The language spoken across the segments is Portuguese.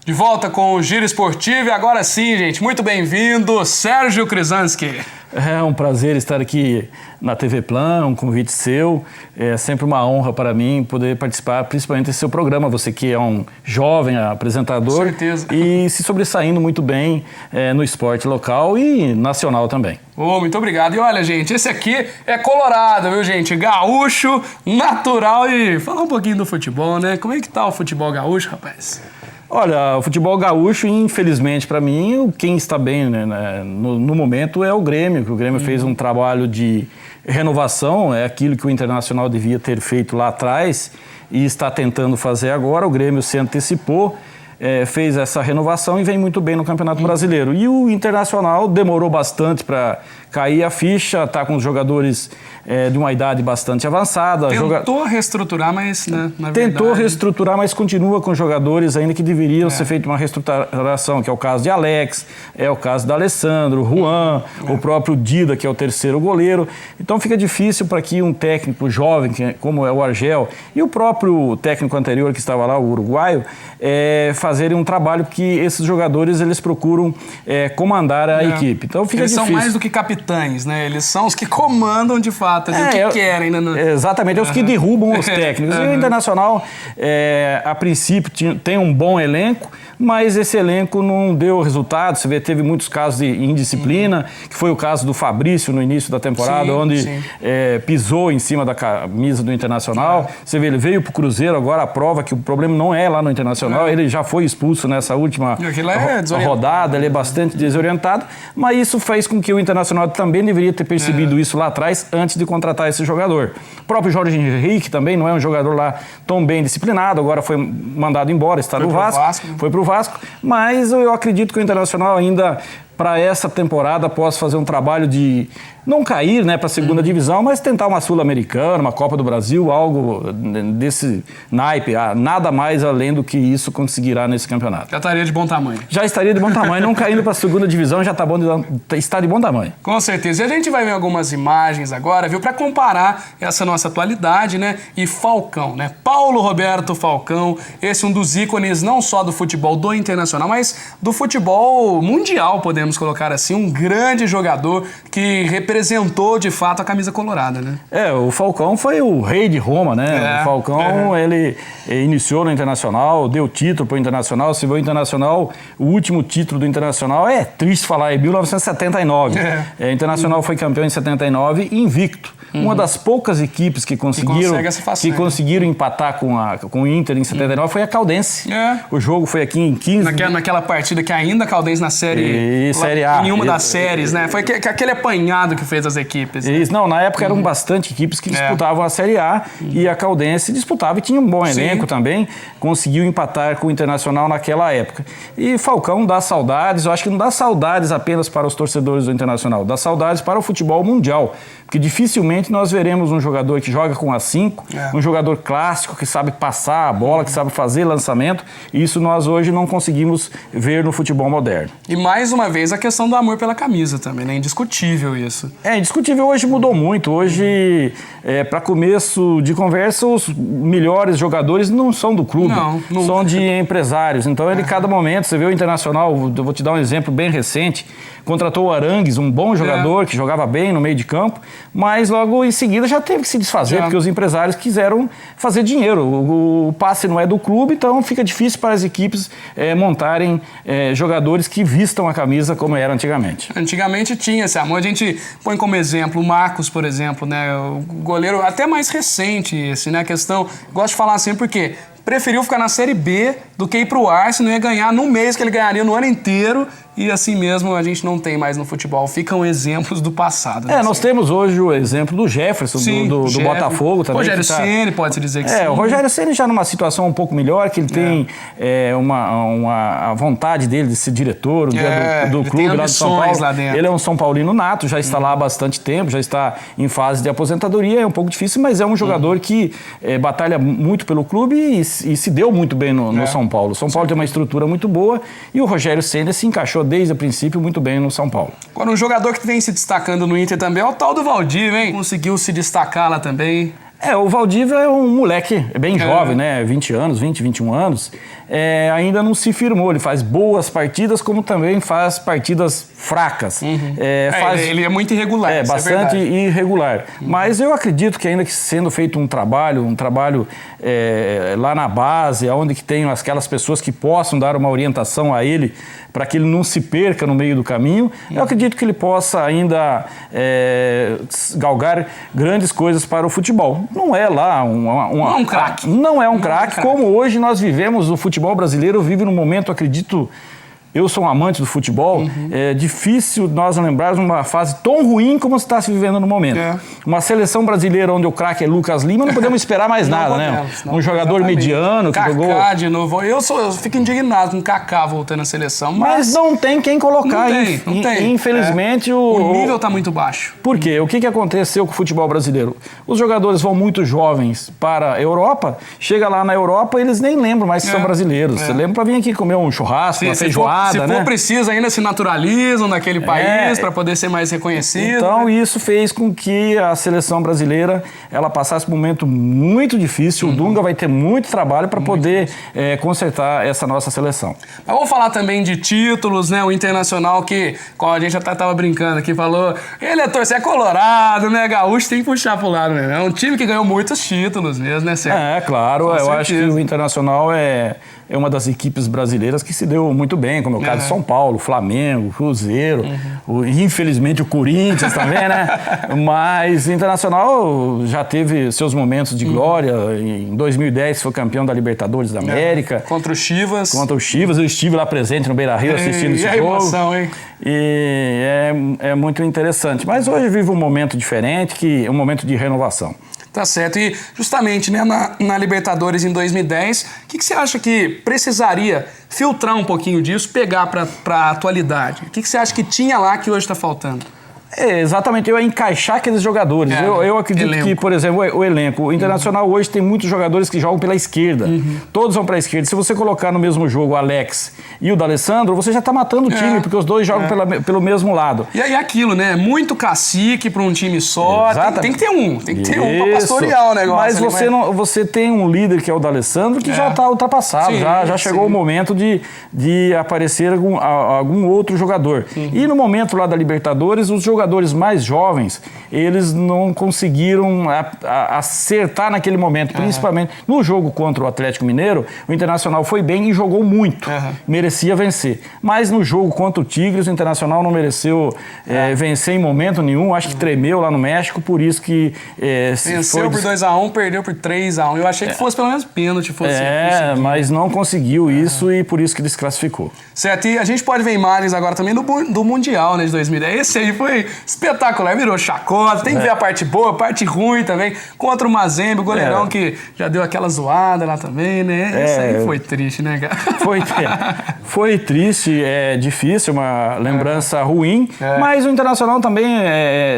De volta com o Giro Esportivo e agora sim, gente, muito bem-vindo, Sérgio Krisanski. É um prazer estar aqui na TV Plan, um convite seu. É sempre uma honra para mim poder participar, principalmente desse seu programa. Você que é um jovem apresentador. Com certeza. E se sobressaindo muito bem no esporte local e nacional também. Muito obrigado. E olha, gente, esse aqui é colorado, viu, gente? Gaúcho, natural e falar um pouquinho do futebol, né? Como é que tá o futebol gaúcho, rapaz? Olha, o futebol gaúcho, infelizmente para mim, quem está bem no momento é o Grêmio, que o Grêmio fez um trabalho de renovação, é aquilo que o Internacional devia ter feito lá atrás e está tentando fazer agora. O Grêmio se antecipou, fez essa renovação e vem muito bem no Campeonato Brasileiro. E o Internacional demorou bastante para cair a ficha, está com os jogadores de uma idade bastante avançada. Tentou reestruturar, mas na verdade... Tentou reestruturar, mas continua com jogadores ainda que deveriam ser feita uma reestruturação, que é o caso de Alex, é o caso da Alessandro, Juan, o próprio Dida, que é o terceiro goleiro. Então fica difícil para que um técnico jovem, como é o Argel, e o próprio técnico anterior que estava lá, o uruguaio, fazerem um trabalho, porque esses jogadores eles procuram comandar a equipe. Então fica difícil. Eles são mais do que capitães, né? Eles são os que comandam de fato. O que querem, né? Exatamente, é os que derrubam os técnicos. E o Internacional, a princípio, tem um bom elenco, mas esse elenco não deu resultado. Você vê, teve muitos casos de indisciplina, que foi o caso do Fabrício no início da temporada, onde pisou em cima da camisa do Internacional. Você vê, ele veio para o Cruzeiro agora, a prova que o problema não é lá no Internacional, ele já foi expulso nessa última rodada, ele é bastante desorientado, mas isso fez com que o Internacional também deveria ter percebido isso lá atrás, antes de contratar esse jogador. O próprio Jorge Henrique também não é um jogador lá tão bem disciplinado, agora foi mandado embora, está no Vasco, foi para o Vasco, mas eu acredito que o Internacional ainda, para essa temporada, possa fazer um trabalho de não cair para a segunda divisão, mas tentar uma Sul-Americana, uma Copa do Brasil, algo desse naipe, nada mais além do que isso conseguirá nesse campeonato. Já estaria de bom tamanho. Já estaria de bom tamanho, não caindo para a segunda divisão já está de bom tamanho. Com certeza. E a gente vai ver algumas imagens agora, viu, para comparar essa nossa atualidade, né, e Falcão, né? Paulo Roberto Falcão, esse um dos ícones não só do futebol do Internacional, mas do futebol mundial, podemos colocar assim, um grande jogador que representou de fato a camisa colorada, né? O Falcão foi o rei de Roma, né? O Falcão, ele iniciou no Internacional, deu título para o Internacional. Se vê o Internacional, o último título do Internacional, é triste falar, em 1979. O Internacional foi campeão em 79, invicto. Uma das poucas equipes que conseguiram empatar com o Inter em 79 foi a Caldense. O jogo foi aqui em 15... Naquela partida que ainda a Caldense na Série A. Em uma das séries, né? Foi aquele apanhado que fez as equipes. Isso, não, na época eram bastante equipes que disputavam a Série A e a Caldense disputava e tinha um bom elenco também, conseguiu empatar com o Internacional naquela época. E Falcão dá saudades, eu acho que não dá saudades apenas para os torcedores do Internacional, dá saudades para o futebol mundial, porque dificilmente nós veremos um jogador que joga com A5, um jogador clássico que sabe passar a bola, que sabe fazer lançamento, e isso nós hoje não conseguimos ver no futebol moderno. E mais uma vez a questão do amor pela camisa também, né? Indiscutível isso. Indiscutível, hoje mudou muito. Hoje, para começo de conversa, os melhores jogadores não são do clube, são de empresários. Então, cada momento, você vê o Internacional, eu vou te dar um exemplo bem recente, contratou o Arangues, um bom jogador que jogava bem no meio de campo, mas logo em seguida já teve que se desfazer, porque os empresários quiseram fazer dinheiro. O passe não é do clube, então fica difícil para as equipes montarem jogadores que vistam a camisa como era antigamente. Antigamente tinha esse amor. A gente põe como exemplo o Marcos, por exemplo, né? O goleiro até mais recente esse, né? A questão, gosto de falar assim porque preferiu ficar na Série B do que ir pro Arsenal, ia ganhar no mês que ele ganharia no ano inteiro. E assim mesmo a gente não tem mais no futebol. Ficam exemplos do passado. Né? Nós temos hoje o exemplo do Jefferson, do Botafogo também. Rogério Ceni, pode-se dizer que sim. O Rogério Ceni já numa situação um pouco melhor, que ele tem a vontade dele de ser diretor do clube lá de São Paulo. Lá dentro. Ele é um São Paulino nato, já está lá há bastante tempo, já está em fase de aposentadoria. É um pouco difícil, mas é um jogador que batalha muito pelo clube e se deu muito bem no São Paulo. O São Paulo tem uma estrutura muito boa e o Rogério Ceni se encaixou desde o princípio muito bem no São Paulo. Agora, um jogador que vem se destacando no Inter também é o tal do Valdívia, hein? Conseguiu se destacar lá também. O Valdívia é um moleque bem jovem, né? 20 anos, 21 anos. Ainda não se firmou. Ele faz boas partidas, como também faz partidas fracas. Ele é muito irregular. Bastante irregular. Mas eu acredito que ainda que sendo feito um trabalho lá na base, onde que tem aquelas pessoas que possam dar uma orientação a ele, para que ele não se perca no meio do caminho, eu acredito que ele possa ainda galgar grandes coisas para o futebol. Não é lá não é um craque. Não é um craque, como hoje nós vivemos. O futebol brasileiro vive num momento, acredito. Eu sou um amante do futebol, é difícil nós lembrarmos uma fase tão ruim como está se vivendo no momento. Uma seleção brasileira onde o craque é Lucas Lima, não podemos esperar mais nada, né? Um jogador mediano que jogou... Kaká de novo. Eu fico indignado com o Kaká voltando à seleção, mas não tem quem colocar. Não tem. Infelizmente, o nível está muito baixo. Por quê? O que aconteceu com o futebol brasileiro? Os jogadores vão muito jovens para a Europa, chega lá na Europa e eles nem lembram mais que são brasileiros. Você lembra para vir aqui comer um churrasco, uma feijoada. Se for preciso, ainda se naturalizam naquele país para poder ser mais reconhecido. Então, isso fez com que a seleção brasileira ela passasse por um momento muito difícil. O Dunga vai ter muito trabalho para poder consertar essa nossa seleção. Mas vamos falar também de títulos, né? O Internacional que, como a gente até estava brincando aqui, falou, ele é colorado, né? Gaúcho tem que puxar pro lado, né? É um time que ganhou muitos títulos mesmo, né, Sérgio? Claro. Eu acho que o Internacional é uma das equipes brasileiras que se deu muito bem, como é o caso de São Paulo, Flamengo, Cruzeiro, infelizmente o Corinthians também, né? Mas o Internacional já teve seus momentos de glória. Em 2010 foi campeão da Libertadores da América. Contra o Chivas. Eu estive lá presente no Beira-Rio assistindo esse jogo. Emoção, hein? E é muito interessante. Mas hoje vive um momento diferente, que é um momento de renovação. Tá certo. E justamente, né, na Libertadores em 2010, o que você acha que precisaria filtrar um pouquinho disso, pegar para a atualidade? O que você acha que tinha lá que hoje está faltando? Exatamente, eu ia encaixar aqueles jogadores. Eu acredito que, por exemplo, o elenco. O Internacional hoje tem muitos jogadores que jogam pela esquerda. Todos vão para a esquerda. Se você colocar no mesmo jogo o Alex e o D'Alessandro, você já está matando o time, porque os dois jogam pelo mesmo lado. E aí aquilo, né? Muito cacique para um time só. Tem que ter um. Tem que ter um para pastorear o negócio. Mas você tem um líder que é o D'Alessandro que já está ultrapassado. Já chegou o momento de aparecer algum outro jogador. E no momento lá da Libertadores, os jogadores mais jovens, eles não conseguiram acertar naquele momento, principalmente no jogo contra o Atlético Mineiro. O Internacional foi bem e jogou muito, merecia vencer, mas no jogo contra o Tigres, o Internacional não mereceu vencer em momento nenhum. Acho que tremeu lá no México, por isso que venceu por 2-1, perdeu por 3-1. Eu achei que fosse pelo menos pênalti, mas não conseguiu isso e por isso que desclassificou. Certo, e a gente pode ver imagens agora também do Mundial, né, de 2010. Esse aí foi espetacular, virou chacota, tem que ver a parte boa, a parte ruim também, contra o Mazembe, o goleirão que já deu aquela zoada lá também, né? Isso aí foi triste, né, cara? Foi triste, é difícil, uma lembrança ruim, mas o Internacional também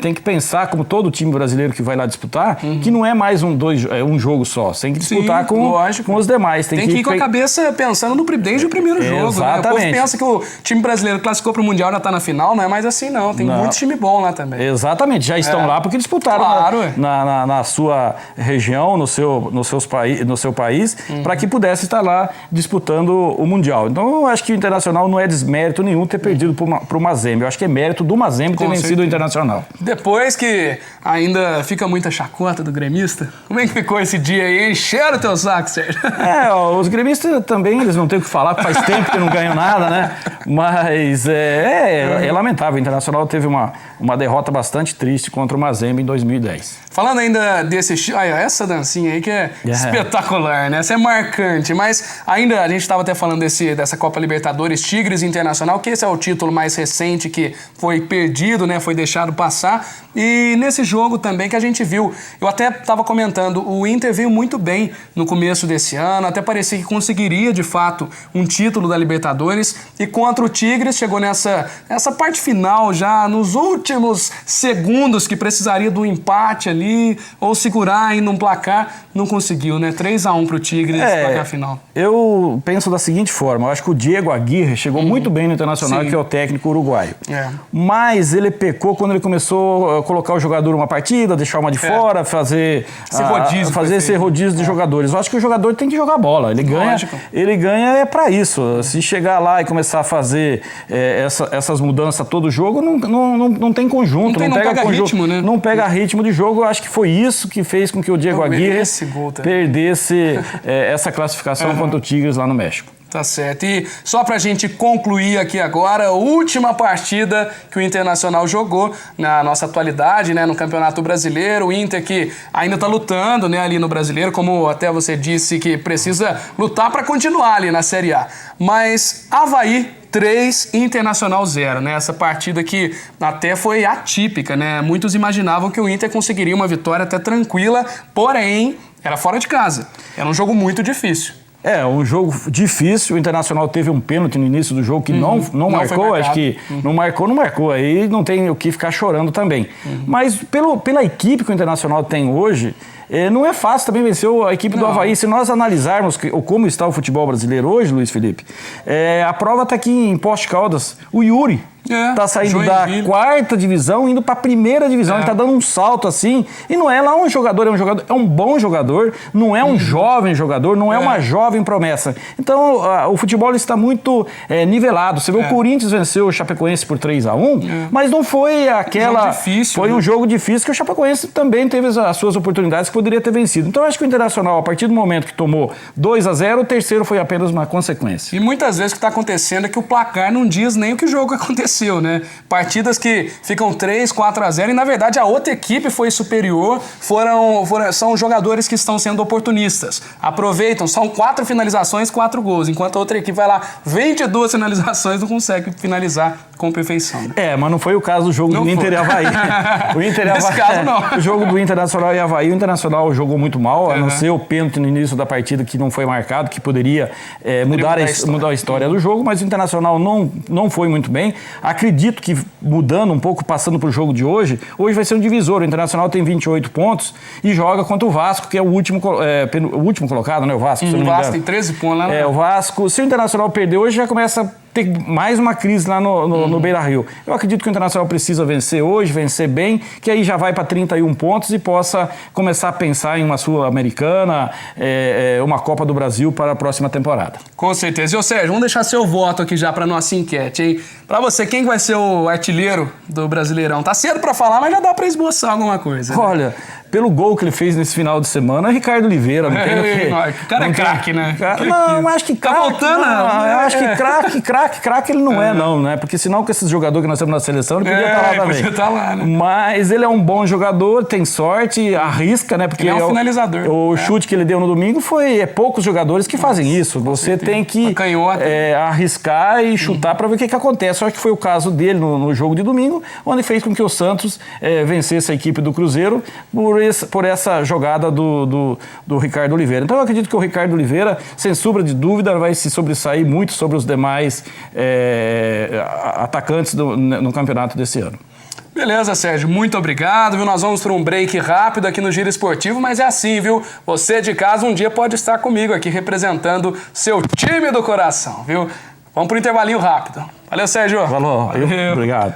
tem que pensar, como todo time brasileiro que vai lá disputar, que não é mais um jogo só, você tem que disputar com os demais. Tem que ir com a cabeça pensando desde o primeiro jogo. Exatamente. Né? O povo pensa que o time brasileiro classificou para o Mundial, já tá na final, não é mais assim não, tem muito time bom lá também. Exatamente, já estão lá porque disputaram na sua região, no seu país, para que pudesse estar lá disputando o Mundial. Então eu acho que o Internacional não é desmérito nenhum ter perdido para o Mazembe. Eu acho que é mérito do Mazembe ter vencido o Internacional. Depois que ainda fica muita chacota do gremista, como é que ficou esse dia aí? Encheram o teu saco, Sérgio? Os gremistas também, eles não têm o que falar, faz tempo que não ganham nada, né? Mas é lamentável. O Internacional teve uma derrota bastante triste contra o Mazembe em 2010. Falando ainda desse... essa dancinha aí que é espetacular, né? Essa é marcante. Mas ainda, a gente estava até falando dessa Copa Libertadores Tigres Internacional, que esse é o título mais recente que foi perdido, né? Foi deixado passar. E nesse jogo também que a gente viu, eu até estava comentando, o Inter veio muito bem no começo desse ano, até parecia que conseguiria, de fato, um título da Libertadores. E contra o Tigres, chegou nessa parte final, já nos últimos segundos, que precisaria do empate ali, ali, ou segurar ainda um placar, não conseguiu, né? 3-1 pro Tigres, placar final. Eu penso da seguinte forma, eu acho que o Diego Aguirre chegou muito bem no Internacional, que é o técnico uruguaio. Mas ele pecou quando ele começou a colocar o jogador numa partida, deixar uma de fora, fazer esse rodízio de jogadores. Eu acho que o jogador tem que jogar bola, ele ganha pra isso. Se chegar lá e começar a fazer essas mudanças todo jogo, não tem conjunto, não pega ritmo, né? Não pega ritmo de jogo. Eu acho que foi isso que fez com que o Diego Aguirre perdesse essa classificação contra o Tigres lá no México. Tá certo. E só pra gente concluir aqui agora, a última partida que o Internacional jogou na nossa atualidade, né, no Campeonato Brasileiro. O Inter que ainda tá lutando, né, ali no Brasileiro, como até você disse que precisa lutar para continuar ali na Série A. Mas Avaí 3, Internacional 0, né? Essa partida que até foi atípica, né? Muitos imaginavam que o Inter conseguiria uma vitória até tranquila, porém, era fora de casa. Era um jogo muito difícil. Um jogo difícil. O Internacional teve um pênalti no início do jogo que não marcou. Acho que não marcou. Aí não tem o que ficar chorando também. Mas pela equipe que o Internacional tem hoje, não é fácil também vencer a equipe do Avaí. Se nós analisarmos como está o futebol brasileiro hoje, Luiz Felipe, a prova está aqui em Poste Caldas. O Yuri tá saindo da 4ª divisão, indo para a 1ª divisão. Ele tá dando um salto assim. E não é lá um jogador, é um bom jogador, não é um jovem jogador, não é uma jovem promessa. Então, o futebol está muito nivelado. Você vê, o Corinthians venceu o Chapecoense por 3-1, mas não foi aquela... Foi um jogo difícil que o Chapecoense também teve as suas oportunidades que poderia ter vencido. Então, eu acho que o Internacional, a partir do momento que tomou 2-0, o terceiro foi apenas uma consequência. E muitas vezes o que está acontecendo é que o placar não diz nem o que o jogo aconteceu, né? Partidas que ficam 3-4-0 e, na verdade, a outra equipe foi superior, são jogadores que estão sendo oportunistas. Aproveitam, são 4 finalizações, 4 gols, enquanto a outra equipe vai lá, 22 finalizações, não consegue finalizar com perfeição. Mas não foi o caso do jogo do Inter e Avaí. Nesse caso, não. O jogo do Internacional e Avaí, o Internacional jogou muito mal, a não ser o pênalti no início da partida que não foi marcado, que poderia mudar a história do jogo, mas o Internacional não foi muito bem. Acredito que mudando um pouco, passando para o jogo de hoje vai ser um divisor. O Internacional tem 28 pontos e joga contra o Vasco, que é o último colocado, né? O Vasco, se eu não me engano. O Vasco tem 13 pontos lá. O Vasco, se o Internacional perder hoje, já começa a ter mais uma crise lá no Beira-Rio. Eu acredito que o Internacional precisa vencer hoje, vencer bem, que aí já vai para 31 pontos e possa começar a pensar em uma Sul-Americana, uma Copa do Brasil para a próxima temporada. Com certeza. E, Sérgio, vamos deixar seu voto aqui já para nossa enquete, hein? Para você, quem vai ser o artilheiro do Brasileirão? Tá cedo para falar, mas já dá para esboçar alguma coisa. Olha, pelo gol que ele fez nesse final de semana, é Ricardo Oliveira. O cara é craque, né? Não, mas acho que craque... Tá voltando, eu acho que craque ele não é, não, né? Porque senão com esses jogadores que nós temos na seleção, ele podia estar lá também. Podia estar lá, né? Mas ele é um bom jogador, tem sorte, arrisca, né? Porque ele é um finalizador. O chute que ele deu no domingo poucos jogadores que fazem isso. Você tem que arriscar e chutar para ver o que acontece. Eu acho que foi o caso dele no jogo de domingo, onde fez com que o Santos vencesse a equipe do Cruzeiro por essa jogada do Ricardo Oliveira. Então eu acredito que o Ricardo Oliveira, sem sombra de dúvida, vai se sobressair muito sobre os demais atacantes no campeonato desse ano. Beleza, Sérgio, muito obrigado, viu? Nós vamos para um break rápido aqui no Giro Esportivo, mas é assim, viu? Você de casa um dia pode estar comigo aqui representando seu time do coração, viu? Vamos para um intervalinho rápido. Valeu, Sérgio. Valeu. Obrigado.